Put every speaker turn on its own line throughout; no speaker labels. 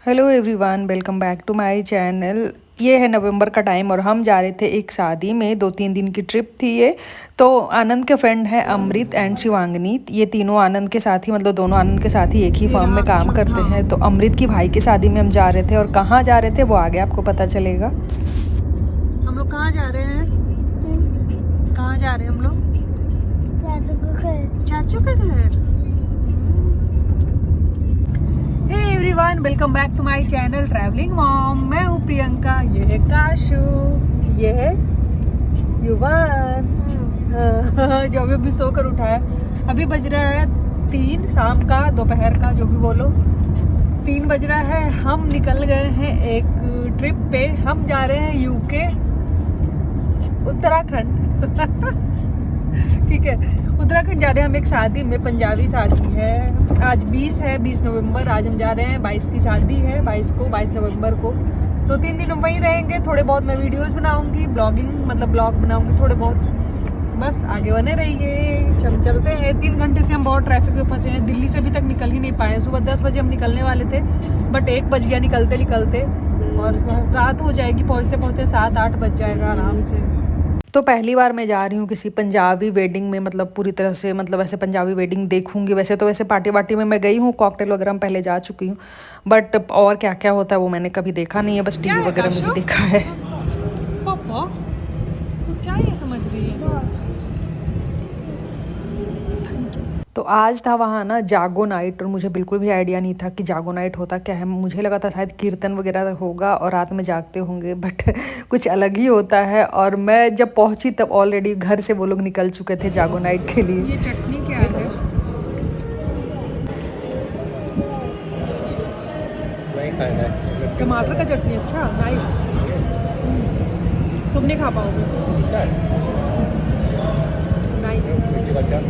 Hello everyone, welcome back to my channel. ये है नवंबर का टाइम और हम जा रहे थे एक शादी में। 2-3 दिन की ट्रिप थी ये। तो आनंद के फ्रेंड हैं अमृत एंड शिवांगनी। ये तीनों आनंद के साथ ही, मतलब दोनों आनंद के साथ ही एक ही
ये
फर्म
रहा
में काम करते
चौथा।
हैं। तो अमृत की भाई की शादी में हम जा रहे थे और कहाँ जा रहे थे वो आगे आपको पता चलेगा।
हम लोग कहाँ जा रहे हैं? कहाँ जा रहे हैं हम लोग? चाचू के घर।
Hey everyone, welcome back to my channel travelling mom. मैं हूँ प्रियंका, ये है काशू, ये है युवन। जो अभी सोकर उठा है। अभी बज रहा है 3 शाम का, दोपहर का, जो भी बोलो। 3 बज रहा है। हम निकल गए हैं एक ट्रिप पे। हम जा रहे हैं यूके, उत्तराखंड। ठीक है, उत्तराखंड जा रहे हैं हम एक शादी में। पंजाबी शादी है। आज 20 नवंबर। आज हम जा रहे हैं, 22 की शादी है, 22 नवंबर को। 2-3 दिन हम वहीं रहेंगे। थोड़े बहुत मैं वीडियोस बनाऊंगी, ब्लॉगिंग मतलब ब्लॉग बनाऊंगी थोड़े बहुत। बस आगे बने रहिए। चलते हैं। 3 घंटे से हम बहुत ट्रैफिक में फंसे हैं। दिल्ली से अभी तक निकल ही नहीं पाए। सुबह 10 बजे हम निकलने वाले थे, बट 1 बज गया निकलते निकलते। और रात हो जाएगी, पहुँचते पहुँचते 7-8 बज जाएगा आराम से। तो पहली बार मैं जा रही हूँ किसी पंजाबी वेडिंग में, मतलब पूरी तरह से, मतलब ऐसे पंजाबी वेडिंग देखूंगी। वैसे तो वैसे पार्टी वार्टी में मैं गई हूँ, कॉकटेल वगैरह में पहले जा चुकी हूँ, बट और क्या क्या होता है वो मैंने कभी देखा नहीं है, बस
क्या
टीवी
है
वगैरह में ही
काशू?
देखा है।
पापा तो क्या ये समझ रही है?
तो आज था वहाँ ना जागो नाइट, और मुझे बिल्कुल भी आइडिया नहीं था कि जागो नाइट होता क्या है। मुझे लगा था शायद कीर्तन वगैरह होगा और रात में जागते होंगे, बट कुछ अलग ही होता है। और मैं जब पहुंची तब ऑलरेडी घर से वो लोग निकल चुके थे जागो नाइट के लिए।
ये चटनी क्या है?
नहीं खाना है।
टमाटर का चटनी, अच्छा नाइस। तुम नहीं खा पाओगे। नाइस।
मिर्ची का क्या?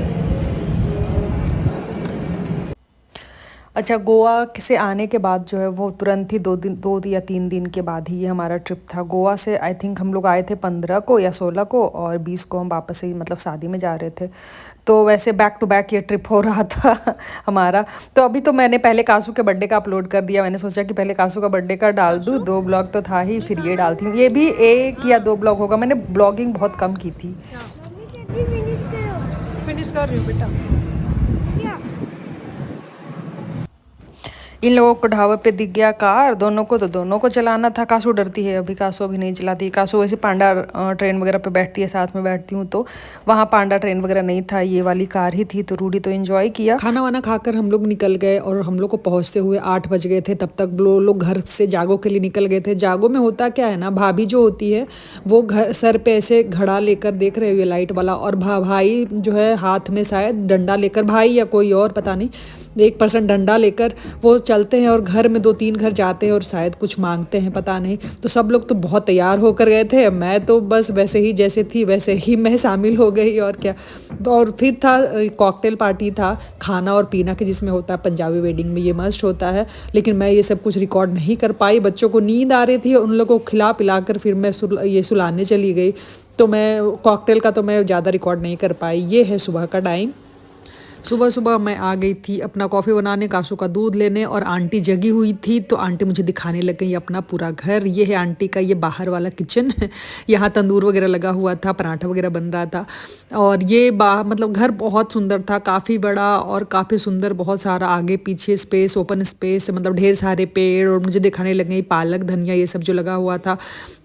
अच्छा, गोवा से आने के बाद जो है वो तुरंत ही 2 या 3 दिन के बाद ही ये हमारा ट्रिप था। गोवा से आई थिंक हम लोग आए थे 15 को या 16 को, और 20 को हम वापस से मतलब शादी में जा रहे थे। तो वैसे बैक टू बैक ये ट्रिप हो रहा था हमारा। तो अभी तो मैंने पहले कासू के बर्थडे का अपलोड कर दिया। मैंने सोचा कि पहले कासू का बर्थडे का डाल दूँ,
काशू
2 ब्लॉग तो था ही,
ये
फिर
कहाँ
ये
है?
डालती हूँ। ये भी 1 या 2 ब्लॉग होगा। मैंने ब्लॉगिंग बहुत कम की थी।
क्या फिनिश कर रही हूँ बेटा?
इन लोगों को ढाबे पे दिख गया कार, दोनों को, तो दोनों को चलाना था। कासू डरती है अभी, कासू अभी नहीं चलाती। कासू वैसे पांडा ट्रेन वगैरह पे बैठती है, साथ में बैठती हूँ तो। वहाँ पांडा ट्रेन वगैरह नहीं था, ये वाली कार ही थी। तो रूडी तो एंजॉय किया। खाना वाना खाकर हम लोग निकल गए, और हम लोग को पहुँचते हुए 8 बज गए थे। तब तक लोग घर से जागो के लिए निकल गए थे। जागो में होता क्या है ना, भाभी जो होती है वो घर सर पे ऐसे घड़ा लेकर, देख रहे हो ये लाइट वाला, और भाई जो है हाथ में शायद डंडा लेकर, भाई या कोई और पता नहीं, 1 पर्सन डंडा लेकर वो चलते हैं, और घर में 2-3 घर जाते हैं और शायद कुछ मांगते हैं, पता नहीं। तो सब लोग तो बहुत तैयार होकर गए थे। मैं तो बस वैसे ही जैसे थी वैसे ही मैं शामिल हो गई, और क्या। और फिर था कॉकटेल पार्टी था, खाना और पीना के, जिसमें होता है पंजाबी वेडिंग में ये मस्ट होता है। लेकिन मैं ये सब कुछ रिकॉर्ड नहीं कर पाई। बच्चों को नींद आ रही थी, उन लोगों को खिला पिला कर फिर मैं ये सुलाने चली गई। तो मैं कॉकटेल का तो मैं ज़्यादा रिकॉर्ड नहीं कर पाई। ये है सुबह का टाइम। सुबह सुबह मैं आ गई थी अपना कॉफ़ी बनाने, कासू का दूध लेने, और आंटी जगी हुई थी। तो आंटी मुझे दिखाने लग गई अपना पूरा घर। ये है आंटी का ये बाहर वाला किचन। यहाँ तंदूर वगैरह लगा हुआ था, पराठा वगैरह बन रहा था। और ये मतलब घर बहुत सुंदर था, काफ़ी बड़ा और काफ़ी सुंदर। बहुत सारा आगे पीछे स्पेस, ओपन स्पेस, मतलब ढेर सारे पेड़। और मुझे दिखाने लग गई पालक, धनिया, ये सब जो लगा हुआ था।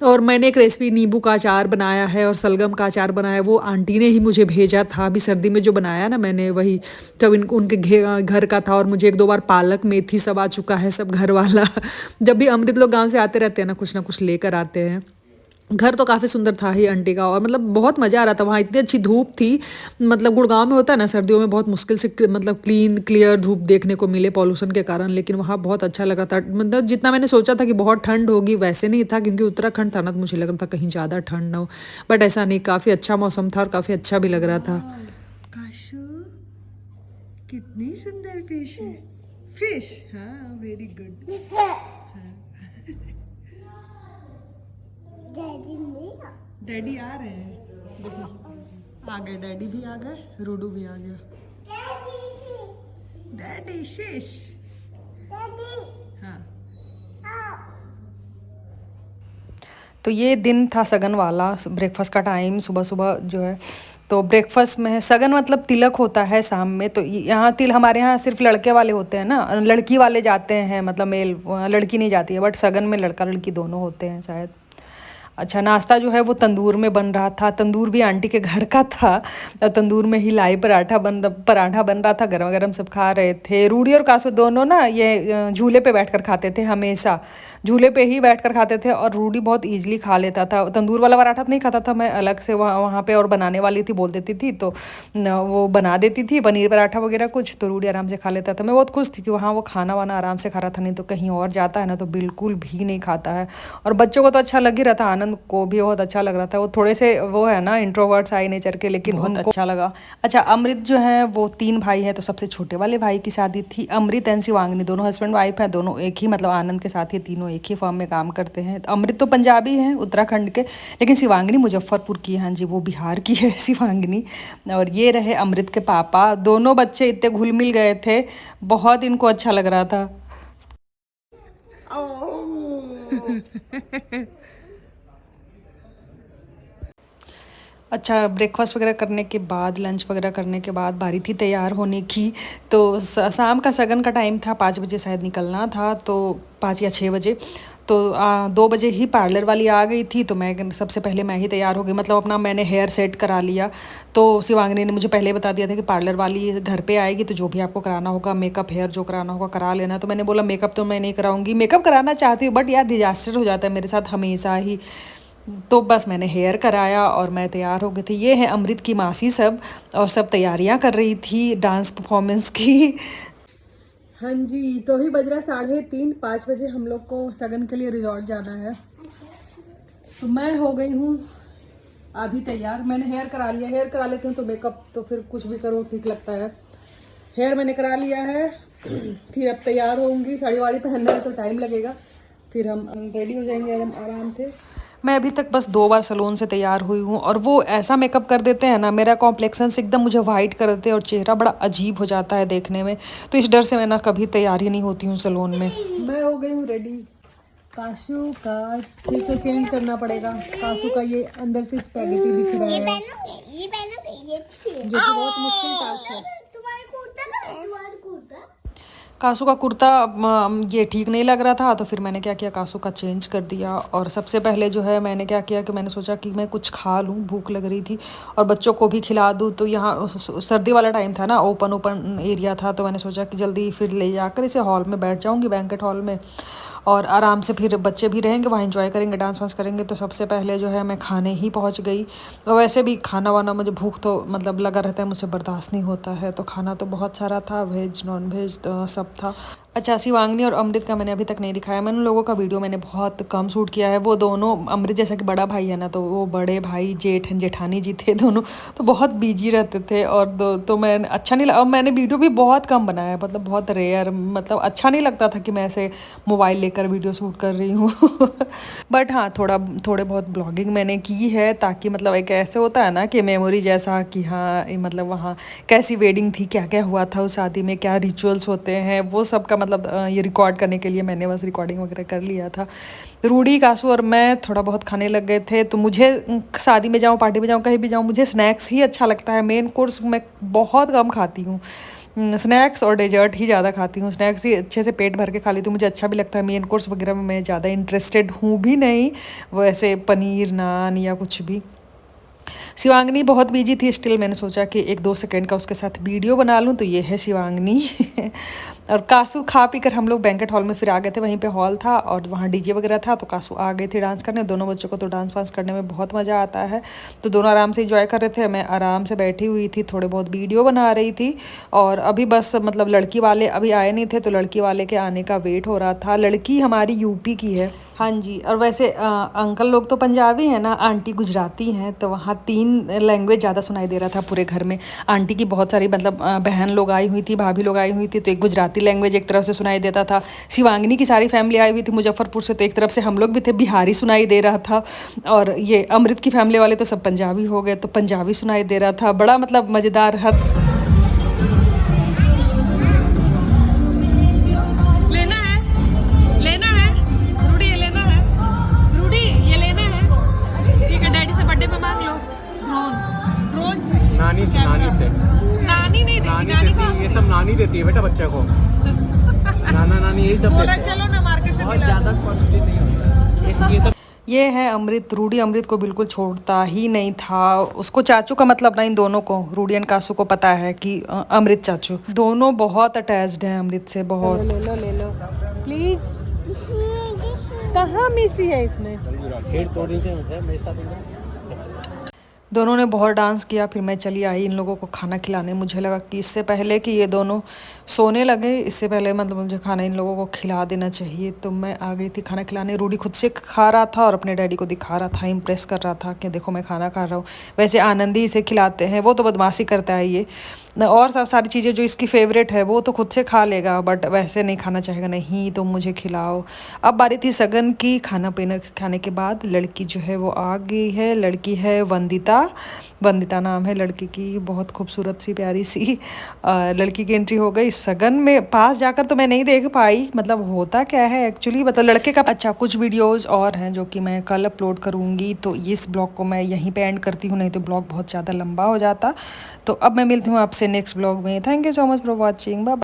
और मैंने एक रेसिपी नींबू का अचार बनाया है और सलगम का अचार बनाया है, वो आंटी ने ही मुझे भेजा था। अभी सर्दी में जो बनाया ना मैंने, वही जब इनको उनके घर का था। और मुझे 1-2 बार पालक, मेथी सब आ चुका है, सब घर वाला। जब भी अमृत लोग गांव से आते रहते हैं ना कुछ लेकर आते हैं। घर तो काफ़ी सुंदर था ही आंटी का, और मतलब बहुत मज़ा आ रहा था वहाँ। इतनी अच्छी धूप थी। मतलब गुड़गांव में होता है ना सर्दियों में बहुत मुश्किल से मतलब क्लियर धूप देखने को मिले पॉल्यूशन के कारण, लेकिन वहाँ बहुत अच्छा लग रहा था। मतलब जितना मैंने सोचा था कि बहुत ठंड होगी वैसे नहीं था, क्योंकि उत्तराखंड था ना, तो मुझे लग रहा था कहीं ज़्यादा ठंड ना हो, बट ऐसा नहीं, काफ़ी अच्छा मौसम था और काफ़ी अच्छा भी लग रहा था।
काशू कितनी सुंदर फिश है। फिश, हाँ वेरी गुड। डैडी आ रहे हैं, देखो आ गए, डैडी भी आ गए, रूडू भी आ गया। डैडी शिश। हाँ
तो ये दिन था सगन वाला, ब्रेकफास्ट का टाइम सुबह सुबह जो है। तो ब्रेकफास्ट में सगन मतलब तिलक होता है शाम में। तो यहाँ तिल हमारे यहाँ सिर्फ लड़के वाले होते हैं ना, लड़की वाले जाते हैं, मतलब मेल, लड़की नहीं जाती है, बट सगन में लड़का लड़की दोनों होते हैं शायद। अच्छा, नाश्ता जो है वो तंदूर में बन रहा था। तंदूर भी आंटी के घर का था, और तंदूर में ही लाई पराठा बन रहा था, गरम गरम सब खा रहे थे। रूडी और कासू दोनों ना ये झूले पे बैठकर खाते थे, हमेशा झूले पे ही बैठकर खाते थे। और रूडी बहुत ईजिली खा लेता था। तंदूर वाला पराठा नहीं खाता था, मैं अलग से वहाँ पे और बनाने वाली थी, बोल देती थी तो वो बना देती थी पनीर पराठा वगैरह कुछ, तो रूडी आराम से खा लेता था। मैं बहुत खुश थी कि वहाँ वो खाना वाना आराम से खा रहा था, नहीं तो कहीं और जाता है ना तो बिल्कुल भी नहीं खाता है। और बच्चों को तो अच्छा लग ही रहा था, आनंद को भी बहुत अच्छा लग रहा था। वो थोड़े से वो है ना इंट्रोवर्ट्स आई नेचर के, लेकिन उनको अच्छा लगा। अच्छा, अमृत जो है वो 3 भाई हैं, तो सबसे छोटे वाले भाई की शादी थी। अमृत एंड शिवांगनी दोनों हस्बैंड वाइफ हैं, दोनों एक ही मतलब आनंद के साथ ही तीनों एक ही फर्म में काम करते हैं। तो अमृत तो पंजाबी हैं, उत्तराखंड के, लेकिन शिवांगनी मुजफ्फरपुर की है। हाँ जी, वो बिहार की है शिवांगनी। और ये रहे अमृत के पापा। दोनों बच्चे इतने घुल मिल गए थे, बहुत इनको अच्छा लग रहा था। अच्छा, ब्रेकफास्ट वगैरह करने के बाद, लंच वगैरह करने के बाद बारी थी तैयार होने की। तो शाम का सगन का टाइम था, 5 बजे शायद निकलना था, तो 5 या 6 बजे। तो 2 बजे ही पार्लर वाली आ गई थी, तो मैं सबसे पहले मैं ही तैयार हो गई, मतलब अपना मैंने हेयर सेट करा लिया। तो शिवांगनी ने मुझे पहले बता दिया था कि पार्लर वाली घर पे आएगी, तो जो भी आपको कराना होगा, मेकअप हेयर जो कराना होगा करा लेना। तो मैंने बोला मेकअप तो मैं नहीं कराऊंगी, मेकअप कराना चाहती हूँ बट यार डिजास्टर हो जाता है मेरे साथ हमेशा ही। तो बस मैंने हेयर कराया और मैं तैयार हो गई थी। ये है अमृत की मासी सब, और सब तैयारियां कर रही थी डांस परफॉर्मेंस की। हाँ जी, तो अभी बज रहा 3:30, 5 बजे हम लोग को सगन के लिए रिजॉर्ट जाना है। तो मैं हो गई हूँ आधी तैयार, मैंने हेयर करा लिया। हेयर करा लेते हैं तो मेकअप तो फिर कुछ भी करो ठीक लगता है। हेयर मैंने करा लिया है, फिर अब तैयार होंगी। साड़ी वाड़ी पहनने में तो टाइम लगेगा, फिर हम रेडी हो जाएंगे आराम से। मैं अभी तक बस 2 बार सैलून से तैयार हुई हूँ, और वो ऐसा मेकअप कर देते हैं ना, मेरा कॉम्प्लेक्शन से एकदम मुझे वाइट कर देते हैं और चेहरा बड़ा अजीब हो जाता है देखने में। तो इस डर से मैं ना कभी तैयार ही नहीं होती हूँ सैलून में। मैं हो गई हूँ रेडी। काशू का फिर से चेंज करना पड़ेगा। काशू का ये अंदर से स्पैगेटी दिख रहा है, जो कि बहुत मुश्किल टास्क है। कासू का कुर्ता ये ठीक नहीं लग रहा था, तो फिर मैंने क्या किया, कासू का चेंज कर दिया। और सबसे पहले जो है मैंने क्या किया कि मैंने सोचा कि मैं कुछ खा लूँ, भूख लग रही थी, और बच्चों को भी खिला दूँ। तो यहाँ सर्दी वाला टाइम था ना, ओपन एरिया था, तो मैंने सोचा कि जल्दी फिर ले जाकर इसे हॉल में बैठ जाऊँगी, बैंकेट हॉल में, और आराम से फिर बच्चे भी रहेंगे वहाँ, एंजॉय करेंगे, डांस वांस करेंगे। तो सबसे पहले जो है मैं खाने ही पहुँच गई। तो वैसे भी खाना वाना मुझे भूख तो मतलब लगा रहता है, मुझसे बर्दाश्त नहीं होता है। तो खाना तो बहुत सारा था, वेज नॉन वेज तो सब था। अच्छा, शिवांगनी और अमृत का मैंने अभी तक नहीं दिखाया। मैंने उन लोगों का वीडियो मैंने बहुत कम शूट किया है। वो दोनों, अमृत जैसा कि बड़ा भाई है ना, तो वो बड़े भाई जेठानी जी थे दोनों, तो बहुत बिजी रहते थे। और तो मैं अच्छा नहीं लगा, मैंने वीडियो भी बहुत कम बनाया, मतलब बहुत रेयर, मतलब अच्छा नहीं लगता था कि मैं ऐसे मोबाइल लेकर वीडियो शूट कर रही हूँ। बट हाँ, थोड़े बहुत ब्लॉगिंग मैंने की है, ताकि मतलब एक ऐसे होता है ना कि मेमोरी जैसा, कि हाँ मतलब वहाँ कैसी वेडिंग थी, क्या क्या हुआ था उस शादी में, क्या रिचुअल्स होते हैं, वो सब का मतलब ये रिकॉर्ड करने के लिए मैंने बस रिकॉर्डिंग वगैरह कर लिया था। रूडी, कासू और मैं थोड़ा बहुत खाने लग गए थे। तो मुझे शादी में जाऊँ, पार्टी में जाऊँ, कहीं भी जाऊँ, मुझे स्नैक्स ही अच्छा लगता है। मेन कोर्स मैं बहुत कम खाती हूँ, स्नैक्स और डेजर्ट ही ज़्यादा खाती हूँ। स्नैक्स ही अच्छे से पेट भर के खा लेती हूँ, मुझे अच्छा भी लगता है। मेन कोर्स वगैरह में मैं ज़्यादा इंटरेस्टेड हूँ भी नहीं, वैसे पनीर नान या कुछ भी। शिवांगनी बहुत बिजी थी, स्टिल मैंने सोचा कि 1-2 सेकंड का उसके साथ वीडियो बना लूँ। तो ये है शिवांगनी। और कासू खा पी कर हम लोग बैंकेट हॉल में फिर आ गए थे। वहीं पे हॉल था और वहाँ डीजे वगैरह था, तो कासू आ गई थी डांस करने। दोनों बच्चों को तो डांस वांस करने में बहुत मज़ा आता है, तो दोनों आराम से इंजॉय कर रहे थे। मैं आराम से बैठी हुई थी, थोड़े बहुत वीडियो बना रही थी। और अभी बस मतलब लड़की वाले अभी आए नहीं थे, तो लड़की वाले के आने का वेट हो रहा था। लड़की हमारी यूपी की है। हाँ जी, और वैसे अंकल लोग तो पंजाबी हैं ना, आंटी गुजराती हैं, तो वहाँ 3 लैंग्वेज ज़्यादा सुनाई दे रहा था पूरे घर में। आंटी की बहुत सारी मतलब बहन लोग आई हुई थी, भाभी लोग आई हुई थी, तो एक गुजराती लैंग्वेज एक तरफ से सुनाई देता था। शिवांगनी की सारी फैमिली आई हुई थी मुजफ्फरपुर से, तो एक तरफ से हम लोग भी थे, बिहारी सुनाई दे रहा था। और ये अमृत की फैमिली वाले तो सब पंजाबी हो गए, तो पंजाबी सुनाई दे रहा था। बड़ा मतलब मज़ेदार है।
लेना है रूडी, ये लेना है रूडी, ये लेना है।
बहुत ज़्यादा कॉस्टली नहीं होता है। एक ये तो
ये है अमृत। रूडी अमृत को बिल्कुल छोड़ता ही नहीं था। उसको चाचू का मतलब ना, इन दोनों को, रूडी एंड कासू को पता है कि अमृत चाचू। दोनों बहुत अटैच्ड हैं अमृत से, बहुत।
ले लो प्लीज। कहाँ मिसी है इसमें?
फिर तो नहीं है मेरे साथ।
दोनों ने बहुत डांस किया। फिर मैं चली आई इन लोगों को खाना खिलाने। मुझे लगा कि इससे पहले कि ये दोनों सोने लगे, इससे पहले मतलब मुझे खाना इन लोगों को खिला देना चाहिए, तो मैं आ गई थी खाना खिलाने। रूडी खुद से खा रहा था और अपने डैडी को दिखा रहा था, इम्प्रेस कर रहा था कि देखो मैं खाना खा रहा हूँ। वैसे आनंद ही इसे खिलाते हैं, वो तो बदमाशी करता है ये, और सब सारी चीज़ें जो इसकी फेवरेट है वो तो खुद से खा लेगा, बट वैसे नहीं खाना चाहेगा, नहीं तो मुझे खिलाओ। अब बारी थी सगन की। खाना पीना खाने के बाद लड़की जो है वो आ गई है। लड़की है वंदिता। वंदिता नाम है लड़की की, बहुत खूबसूरत सी प्यारी सी लड़की की एंट्री हो गई। सगन में पास जाकर तो मैं नहीं देख पाई मतलब होता क्या है एक्चुअली, मतलब लड़के का। अच्छा, कुछ वीडियोस और हैं जो कि मैं कल अपलोड करूँगी, तो इस ब्लॉग को मैं यहीं पे एंड करती हूँ, नहीं तो ब्लॉग बहुत ज़्यादा लंबा हो जाता। तो अब मैं मिलती हूँ आपसे नेक्स्ट ब्लॉग में। Thank you so much for watching. Bye.